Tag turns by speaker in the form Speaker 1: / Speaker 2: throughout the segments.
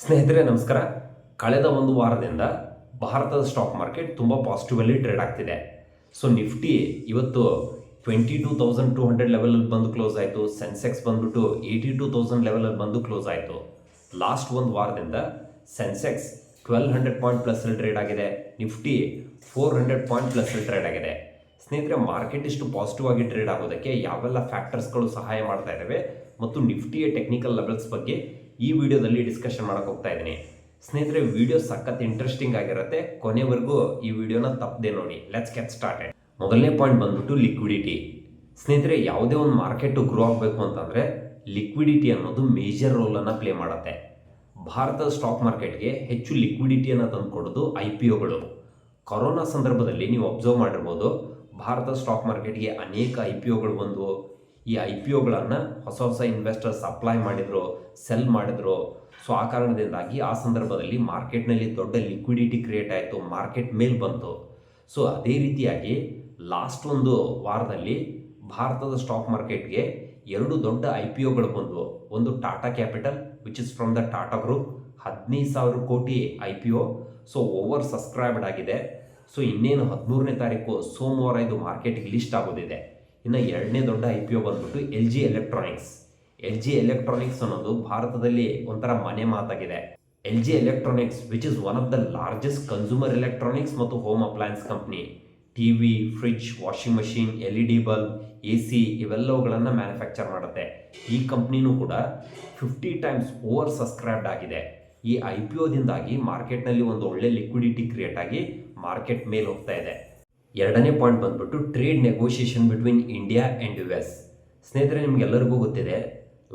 Speaker 1: ಸ್ನೇಹಿತರೆ ನಮಸ್ಕಾರ. ಕಳೆದ ಒಂದು ವಾರದಿಂದ ಭಾರತದ ಸ್ಟಾಕ್ ಮಾರ್ಕೆಟ್ ತುಂಬ ಪಾಸಿಟಿವಲ್ಲಿ ಟ್ರೇಡ್ ಆಗ್ತಿದೆ. ಸೊ ನಿಫ್ಟಿ ಇವತ್ತು 22,200 ಲೆವೆಲಲ್ಲಿ ಬಂದು ಕ್ಲೋಸ್ ಆಯಿತು. ಸೆನ್ಸೆಕ್ಸ್ ಬಂದ್ಬಿಟ್ಟು 82,000 ಲೆವೆಲಲ್ಲಿ ಬಂದು ಕ್ಲೋಸ್ ಆಯಿತು. ಲಾಸ್ಟ್ ಒಂದು ವಾರದಿಂದ ಸೆನ್ಸೆಕ್ಸ್ 1200 ಪಾಯಿಂಟ್ ಪ್ಲಸ್ಸಲ್ಲಿ ಟ್ರೇಡ್ ಆಗಿದೆ. ನಿಫ್ಟಿ 400 ಪಾಯಿಂಟ್ ಪ್ಲಸ್ಸಲ್ಲಿ ಟ್ರೇಡ್ ಆಗಿದೆ. ಸ್ನೇಹಿತರೆ, ಮಾರ್ಕೆಟ್ ಇಷ್ಟು ಪಾಸಿಟಿವ್ ಆಗಿ ಟ್ರೇಡ್ ಆಗೋದಕ್ಕೆ ಯಾವೆಲ್ಲ ಫ್ಯಾಕ್ಟರ್ಸ್ಗಳು ಸಹಾಯ ಮಾಡ್ತಾ ಇದ್ದಾವೆ ಮತ್ತು ನಿಫ್ಟಿಯ ಟೆಕ್ನಿಕಲ್ ಲೆವೆಲ್ಸ್ ಬಗ್ಗೆ ಈ ವಿಡಿಯೋದಲ್ಲಿ ಡಿಸ್ಕಷನ್ ಮಾಡಕ್ಕೆ ಹೋಗ್ತಾ ಇದ್ದೀನಿ. ಸ್ನೇಹಿತರೆ, ವಿಡಿಯೋ ಸಖತ್ ಇಂಟ್ರೆಸ್ಟಿಂಗ್ ಆಗಿರುತ್ತೆ. ಕೊನೆವರೆಗೂ ಈ ವಿಡಿಯೋನ ತಪ್ಪದೆ ನೋಡಿ. Let's get started. ಮೊದಲನೇ ಪಾಯಿಂಟ್ ಬಂದ್ಬಿಟ್ಟು ಲಿಕ್ವಿಡಿಟಿ. ಸ್ನೇಹಿತರೆ, ಯಾವುದೇ ಒಂದು ಮಾರ್ಕೆಟ್ ಗ್ರೋ ಆಗಬೇಕು ಅಂತಂದರೆ ಲಿಕ್ವಿಡಿಟಿ ಅನ್ನೋದು ಮೇಜರ್ ರೋಲನ್ನು ಪ್ಲೇ ಮಾಡುತ್ತೆ. ಭಾರತದ ಸ್ಟಾಕ್ ಮಾರ್ಕೆಟ್ಗೆ ಹೆಚ್ಚು ಲಿಕ್ವಿಡಿಟಿಯನ್ನು ತಂದುಕೊಡೋದು IPOಗಳು. ಕೊರೋನಾ ಸಂದರ್ಭದಲ್ಲಿ ನೀವು ಅಬ್ಸರ್ವ್ ಮಾಡಿರ್ಬೋದು, ಭಾರತದ ಸ್ಟಾಕ್ ಮಾರ್ಕೆಟ್ಗೆ ಅನೇಕ IPOಗಳು ಬಂದವು. ಈ IPOಗಳನ್ನು ಹೊಸ ಹೊಸ ಇನ್ವೆಸ್ಟರ್ಸ್ ಅಪ್ಲೈ ಮಾಡಿದ್ರು, ಸೆಲ್ ಮಾಡಿದ್ರು. ಸೊ ಆ ಕಾರಣದಿಂದಾಗಿ ಆ ಸಂದರ್ಭದಲ್ಲಿ ಮಾರ್ಕೆಟ್ನಲ್ಲಿ ದೊಡ್ಡ ಲಿಕ್ವಿಡಿಟಿ ಕ್ರಿಯೇಟ್ ಆಯಿತು, ಮಾರ್ಕೆಟ್ ಮೇಲೆ ಬಂತು. ಸೊ ಅದೇ ರೀತಿಯಾಗಿ ಲಾಸ್ಟ್ ಒಂದು ವಾರದಲ್ಲಿ ಭಾರತದ ಸ್ಟಾಕ್ ಮಾರ್ಕೆಟ್ಗೆ ಎರಡು ದೊಡ್ಡ IPOಗಳು ಬಂದವು. ಒಂದು Tata capital which is from the Tata group, 15,000 ಕೋಟಿ IPO. ಸೊ ಓವರ್ ಸಬ್ಸ್ಕ್ರೈಬ್ಡ್ ಆಗಿದೆ. ಸೊ ಇನ್ನೇನು 13ನೇ ತಾರೀಕು ಸೋಮವಾರ ಇದು ಮಾರ್ಕೆಟ್ಗೆ ಲಿಸ್ಟ್ ಆಗೋದಿದೆ. ಇನ್ನು ಎರಡನೇ ದೊಡ್ಡ IPO ಬಂದ್ಬಿಟ್ಟು LG ಎಲೆಕ್ಟ್ರಾನಿಕ್ಸ್. LG ಎಲೆಕ್ಟ್ರಾನಿಕ್ಸ್ ಅನ್ನೋದು ಭಾರತದಲ್ಲಿ ಒಂಥರ ಮನೆ ಮಾತಾಗಿದೆ. LG electronics which is one of the largest consumer electronics ಮತ್ತು home appliances company. TV, fridge, washing machine, LED bulb, AC ಇವೆಲ್ಲವುಗಳನ್ನು ಮ್ಯಾನುಫ್ಯಾಕ್ಚರ್ ಮಾಡುತ್ತೆ. ಈ ಕಂಪ್ನಿನೂ ಕೂಡ 50 ಟೈಮ್ಸ್ ಓವರ್ ಸಬ್ಸ್ಕ್ರೈಬ್ಡ್ ಆಗಿದೆ. ಈ IPOದಿಂದಾಗಿ ಮಾರ್ಕೆಟ್ನಲ್ಲಿ ಒಂದು ಒಳ್ಳೆ ಲಿಕ್ವಿಡಿಟಿ ಕ್ರಿಯೇಟ್ ಆಗಿ ಮಾರ್ಕೆಟ್ ಮೇಲೆ ಹೋಗ್ತಾ ಇದೆ. ಎರಡನೇ ಪಾಯಿಂಟ್ ಬಂದ್ಬಿಟ್ಟು trade negotiation between India and US. ಸ್ನೇಹಿತರೆ, ನಿಮಗೆಲ್ಲರಿಗೂ ಗೊತ್ತಿದೆ,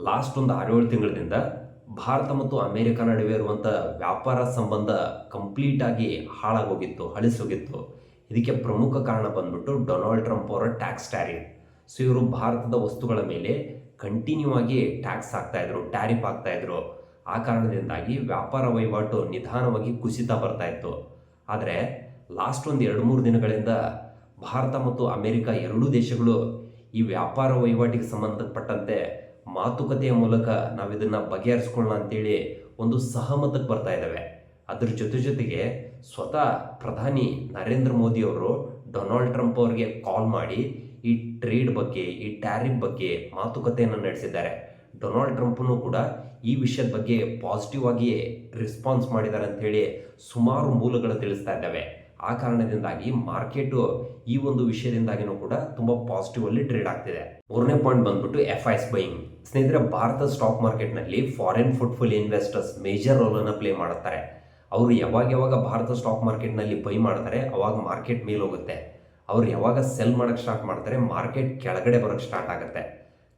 Speaker 1: ಲಾಸ್ಟ್ ಒಂದು 6-7 ತಿಂಗಳಿಂದ ಭಾರತ ಮತ್ತು ಅಮೇರಿಕ ನಡುವೆ ಇರುವಂಥ ವ್ಯಾಪಾರ ಸಂಬಂಧ ಕಂಪ್ಲೀಟಾಗಿ ಹಾಳಾಗೋಗಿತ್ತು, ಹಳಿಸೋಗಿತ್ತು. ಇದಕ್ಕೆ ಪ್ರಮುಖ ಕಾರಣ ಬಂದ್ಬಿಟ್ಟು ಡೊನಾಲ್ಡ್ ಟ್ರಂಪ್ ಅವರ ಟ್ಯಾಕ್ಸ್ ಟ್ಯಾರಿಫ್. ಸೊ ಇವರು ಭಾರತದ ವಸ್ತುಗಳ ಮೇಲೆ ಕಂಟಿನ್ಯೂ ಆಗಿ ಟ್ಯಾಕ್ಸ್ ಹಾಕ್ತಾಯಿದ್ರು, ಟ್ಯಾರಿಫ್ ಹಾಕ್ತಾಯಿದ್ರು. ಆ ಕಾರಣದಿಂದಾಗಿ ವ್ಯಾಪಾರ ವಹಿವಾಟು ನಿಧಾನವಾಗಿ ಕುಸಿತ ಬರ್ತಾ ಇತ್ತು. ಆದರೆ ಲಾಸ್ಟ್ ಒಂದು 2-3 ದಿನಗಳಿಂದ ಭಾರತ ಮತ್ತು ಅಮೇರಿಕ ಎರಡೂ ದೇಶಗಳು ಈ ವ್ಯಾಪಾರ ವಹಿವಾಟಿಗೆ ಸಂಬಂಧಪಟ್ಟಂತೆ ಮಾತುಕತೆಯ ಮೂಲಕ ನಾವು ಇದನ್ನು ಬಗೆಹರಿಸ್ಕೊಳ್ಳೋಣ ಅಂತೇಳಿ ಒಂದು ಸಹಮತಕ್ಕೆ ಬರ್ತಾ ಇದ್ದಾವೆ. ಅದ್ರ ಜೊತೆಗೆ ಸ್ವತಃ ಪ್ರಧಾನಿ ನರೇಂದ್ರ ಮೋದಿ ಅವರು ಡೊನಾಲ್ಡ್ ಟ್ರಂಪ್ ಅವರಿಗೆ ಕಾಲ್ ಮಾಡಿ ಈ ಟ್ರೇಡ್ ಬಗ್ಗೆ, ಈ ಟ್ಯಾರಿಫ್ ಬಗ್ಗೆ ಮಾತುಕತೆಯನ್ನು ನಡೆಸಿದ್ದಾರೆ. ಡೊನಾಲ್ಡ್ ಟ್ರಂಪ್ನು ಕೂಡ ಈ ವಿಷಯದ ಬಗ್ಗೆ ಪಾಸಿಟಿವ್ ಆಗಿ ರೆಸ್ಪಾನ್ಸ್ ಮಾಡಿದ್ದಾರೆ ಅಂಥೇಳಿ ಸುಮಾರು ಮೂಲಗಳು ತಿಳಿಸ್ತಾ ಇದ್ದಾವೆ. ಆ ಕಾರಣದಿಂದಾಗಿ ಮಾರ್ಕೆಟು ಈ ಒಂದು ವಿಷಯದಿಂದಾಗಿನೂ ಕೂಡ ತುಂಬ ಪಾಸಿಟಿವಲ್ಲಿ ಟ್ರೇಡ್ ಆಗ್ತಿದೆ. ಮೂರನೇ ಪಾಯಿಂಟ್ ಬಂದ್ಬಿಟ್ಟು FIs ಬೈಯಿಂಗ್. ಸ್ನೇಹಿತರೆ, ಭಾರತದ ಸ್ಟಾಕ್ ಮಾರ್ಕೆಟ್ನಲ್ಲಿ ಫಾರಿನ್ ಪೋರ್ಟ್ಫೋಲಿಯೋ ಇನ್ವೆಸ್ಟರ್ಸ್ ಮೇಜರ್ ರೋಲನ್ನು ಪ್ಲೇ ಮಾಡುತ್ತಾರೆ. ಅವರು ಯಾವಾಗ ಭಾರತ ಸ್ಟಾಕ್ ಮಾರ್ಕೆಟ್ನಲ್ಲಿ ಬೈ ಮಾಡ್ತಾರೆ ಅವಾಗ ಮಾರ್ಕೆಟ್ ಮೇಲೆ ಹೋಗುತ್ತೆ. ಅವರು ಯಾವಾಗ ಸೆಲ್ ಮಾಡೋಕ್ಕೆ ಸ್ಟಾರ್ಟ್ ಮಾಡ್ತಾರೆ ಮಾರ್ಕೆಟ್ ಕೆಳಗಡೆ ಬರೋಕ್ಕೆ ಸ್ಟಾರ್ಟ್ ಆಗುತ್ತೆ.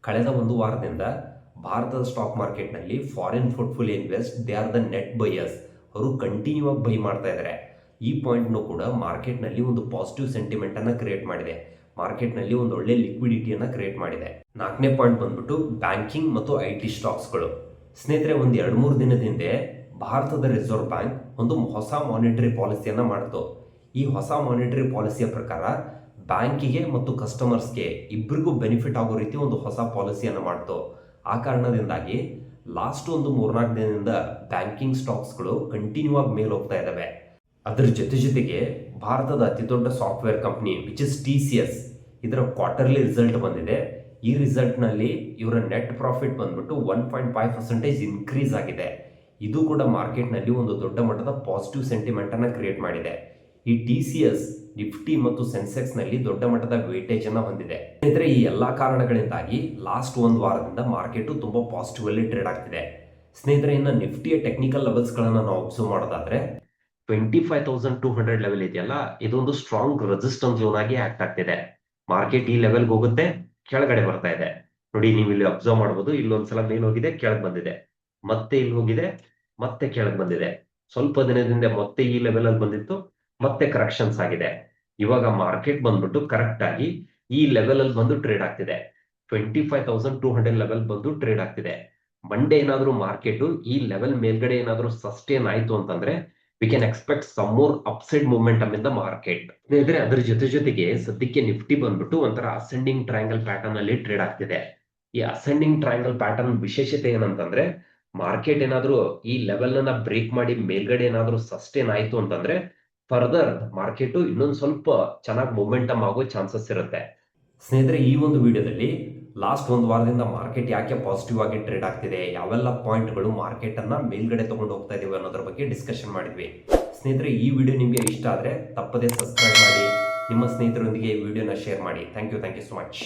Speaker 1: ಕಳೆದ ಒಂದು ವಾರದಿಂದ ಭಾರತದ ಸ್ಟಾಕ್ ಮಾರ್ಕೆಟ್ನಲ್ಲಿ foreign portfolio invest they are the net buyers. ಅವರು ಕಂಟಿನ್ಯೂ ಆಗಿ ಬೈ ಮಾಡ್ತಾ ಇದ್ದಾರೆ. ಈ ಪಾಯಿಂಟ್ನೂ ಕೂಡ ಮಾರ್ಕೆಟ್ನಲ್ಲಿ ಒಂದು ಪಾಸಿಟಿವ್ ಸೆಂಟಿಮೆಂಟನ್ನು ಕ್ರಿಯೇಟ್ ಮಾಡಿದೆ, ಮಾರ್ಕೆಟ್ನಲ್ಲಿ ಒಂದು ಒಳ್ಳೆ ಲಿಕ್ವಿಡಿಟಿಯನ್ನು ಕ್ರಿಯೇಟ್ ಮಾಡಿದೆ. ನಾಲ್ಕನೇ ಪಾಯಿಂಟ್ ಬಂದ್ಬಿಟ್ಟು ಬ್ಯಾಂಕಿಂಗ್ ಮತ್ತು IT ಸ್ಟಾಕ್ಸ್ಗಳು. ಸ್ನೇಹಿತರೆ, ಒಂದು 2-3 ದಿನದ ಹಿಂದೆ ಭಾರತದ ರಿಸರ್ವ್ ಬ್ಯಾಂಕ್ ಒಂದು ಹೊಸ ಮಾನಿಟರಿ ಪಾಲಿಸಿಯನ್ನು ಮಾಡಿತು. ಈ ಹೊಸ ಮಾನಿಟರಿ ಪಾಲಿಸಿಯ ಪ್ರಕಾರ ಬ್ಯಾಂಕಿಗೆ ಮತ್ತು ಕಸ್ಟಮರ್ಸ್ಗೆ ಇಬ್ಬರಿಗೂ ಬೆನಿಫಿಟ್ ಆಗೋ ರೀತಿ ಒಂದು ಹೊಸ ಪಾಲಿಸಿಯನ್ನು ಮಾಡಿತು. ಆ ಕಾರಣದಿಂದಾಗಿ ಲಾಸ್ಟ್ ಒಂದು 3-4 ದಿನದಿಂದ ಬ್ಯಾಂಕಿಂಗ್ ಸ್ಟಾಕ್ಸ್ಗಳು ಕಂಟಿನ್ಯೂ ಆಗಿ ಮೇಲೆ ಹೋಗ್ತಾ ಇದ್ದಾವೆ. ಅದರ ಜೊತೆಗೆ ಭಾರತದ ಅತಿ ದೊಡ್ಡ software company which is TCS, ಇದರ ಕ್ವಾರ್ಟರ್ಲಿ ರಿಸಲ್ಟ್ ಬಂದಿದೆ. ಈ ರಿಸಲ್ಟ್ನಲ್ಲಿ ಇವರ ನೆಟ್ ಪ್ರಾಫಿಟ್ ಬಂದ್ಬಿಟ್ಟು 1.5% ಇನ್ಕ್ರೀಸ್ ಆಗಿದೆ. ಇದು ಕೂಡ ಮಾರ್ಕೆಟ್ನಲ್ಲಿ ಒಂದು ದೊಡ್ಡ ಮಟ್ಟದ ಪಾಸಿಟಿವ್ ಸೆಂಟಿಮೆಂಟನ್ನು ಕ್ರಿಯೇಟ್ ಮಾಡಿದೆ. ಈ TCS ನಿಫ್ಟಿ ಮತ್ತು ಸೆನ್ಸೆಕ್ಸ್ನಲ್ಲಿ ದೊಡ್ಡ ಮಟ್ಟದ ವೇಟೇಜನ್ನು ಹೊಂದಿದೆ. ಸ್ನೇಹಿತರೆ, ಈ ಎಲ್ಲ ಕಾರಣಗಳಿಂದಾಗಿ ಲಾಸ್ಟ್ ಒಂದು ವಾರದಿಂದ ಮಾರ್ಕೆಟು ತುಂಬ ಪಾಸಿಟಿವಲ್ಲಿ ಟ್ರೇಡ್ ಆಗ್ತಿದೆ. ಸ್ನೇಹಿತರೆ, ಇನ್ನು ನಿಫ್ಟಿಯ ಟೆಕ್ನಿಕಲ್ ಲೆವೆಲ್ಸ್ಗಳನ್ನು ನಾವು ಅಬ್ಸರ್ವ್ ಮಾಡೋದಾದ್ರೆ 25,200 ಲೆವೆಲ್ ಇದೆಯಲ್ಲ, ಇದೊಂದು ಸ್ಟ್ರಾಂಗ್ ರೆಸಿಸ್ಟೆನ್ಸ್ ಝೋನ್ ಆಗಿ ಆಕ್ಟ್ ಆಗ್ತಿದೆ. ಮಾರ್ಕೆಟ್ ಈ ಲೆವೆಲ್ಗೆ ಹೋಗುತ್ತೆ, ಕೆಳಗಡೆ ಬರ್ತಾ ಇದೆ. ನೋಡಿ, ನೀವು ಇಲ್ಲಿ ಅಬ್ಸರ್ವ್ ಮಾಡಬಹುದು, ಇಲ್ಲೊಂದ್ಸಲ ಮೇಲೆ ಹೋಗಿದೆ, ಕೆಳಗೆ ಬಂದಿದೆ, ಮತ್ತೆ ಇಲ್ಲಿ ಹೋಗಿದೆ, ಮತ್ತೆ ಕೆಳಗೆ ಬಂದಿದೆ. ಸ್ವಲ್ಪ ದಿನದಿಂದ ಮತ್ತೆ ಈ ಲೆವೆಲ್ ಅಲ್ಲಿ ಬಂದಿತ್ತು, ಮತ್ತೆ ಕರೆಕ್ಷನ್ಸ್ ಆಗಿದೆ. ಇವಾಗ ಮಾರ್ಕೆಟ್ ಬಂದ್ಬಿಟ್ಟು ಕರೆಕ್ಟ್ ಆಗಿ ಈ ಲೆವೆಲ್ ಅಲ್ಲಿ ಬಂದು ಟ್ರೇಡ್ ಆಗ್ತಿದೆ. 25,200 ಲೆವೆಲ್ ಬಂದು ಟ್ರೇಡ್ ಆಗ್ತಿದೆ. ಮಂಡೇ ಏನಾದ್ರೂ ಮಾರ್ಕೆಟ್ ಈ ಲೆವೆಲ್ ಮೇಲ್ಗಡೆ ಏನಾದ್ರೂ ಸಸ್ಟೇನ್ ಆಯ್ತು ಅಂತಂದ್ರೆ we can expect some more upside momentum in the market. ಸ್ನೇಹಿತರೆ, ಅದ್ರ ಜೊತೆಗೆ ಸದ್ಯಕ್ಕೆ ನಿಫ್ಟಿ ಬಂದ್ಬಿಟ್ಟು ಒಂಥರ ಅಸೆಂಡಿಂಗ್ ಟ್ರಯಾಂಗಲ್ ಪ್ಯಾಟರ್ನ್ ಅಲ್ಲಿ ಟ್ರೇಡ್ ಆಗ್ತಿದೆ. ಈ ಅಸೆಂಡಿಂಗ್ ಟ್ರಯಾಂಗಲ್ ಪ್ಯಾಟರ್ನ್ ವಿಶೇಷತೆ ಏನಂತಂದ್ರೆ ಮಾರ್ಕೆಟ್ ಏನಾದರೂ ಈ ಲೆವೆಲ್ನ ಬ್ರೇಕ್ ಮಾಡಿ ಮೇಲ್ಗಡೆ ಏನಾದರೂ ಸಸ್ಟೇನ್ ಆಯಿತು ಅಂತಂದ್ರೆ ಫರ್ದರ್ ಮಾರ್ಕೆಟು ಇನ್ನೊಂದು ಸ್ವಲ್ಪ ಚೆನ್ನಾಗಿ ಮೊಮೆಂಟಮ್ ಆಗೋ ಚಾನ್ಸಸ್ ಇರುತ್ತೆ. ಸ್ನೇಹಿತರೆ, ಈ ಒಂದು ವಿಡಿಯೋದಲ್ಲಿ ಲಾಸ್ಟ್ ಒಂದು ವಾರದಿಂದ ಮಾರ್ಕೆಟ್ ಯಾಕೆ ಪಾಸಿಟಿವ್ ಆಗಿ ಟ್ರೇಡ್ ಆಗ್ತಿದೆ, ಯಾವೆಲ್ಲ ಪಾಯಿಂಟ್ಗಳು ಮಾರ್ಕೆಟನ್ನು ಮೇಲ್ಗಡೆ ತಗೊಂಡು ಹೋಗ್ತಾ ಇದೀವಿ ಅನ್ನೋದ್ರ ಬಗ್ಗೆ ಡಿಸ್ಕಷನ್ ಮಾಡಿದ್ವಿ. ಸ್ನೇಹಿತರೆ, ಈ ವಿಡಿಯೋ ನಿಮಗೆ ಇಷ್ಟ ಆದರೆ ತಪ್ಪದೇ ಸಬ್ಸ್ಕ್ರೈಬ್ ಮಾಡಿ, ನಿಮ್ಮ ಸ್ನೇಹಿತರೊಂದಿಗೆ ಈ ವಿಡಿಯೋನ ಶೇರ್ ಮಾಡಿ. Thank you so much.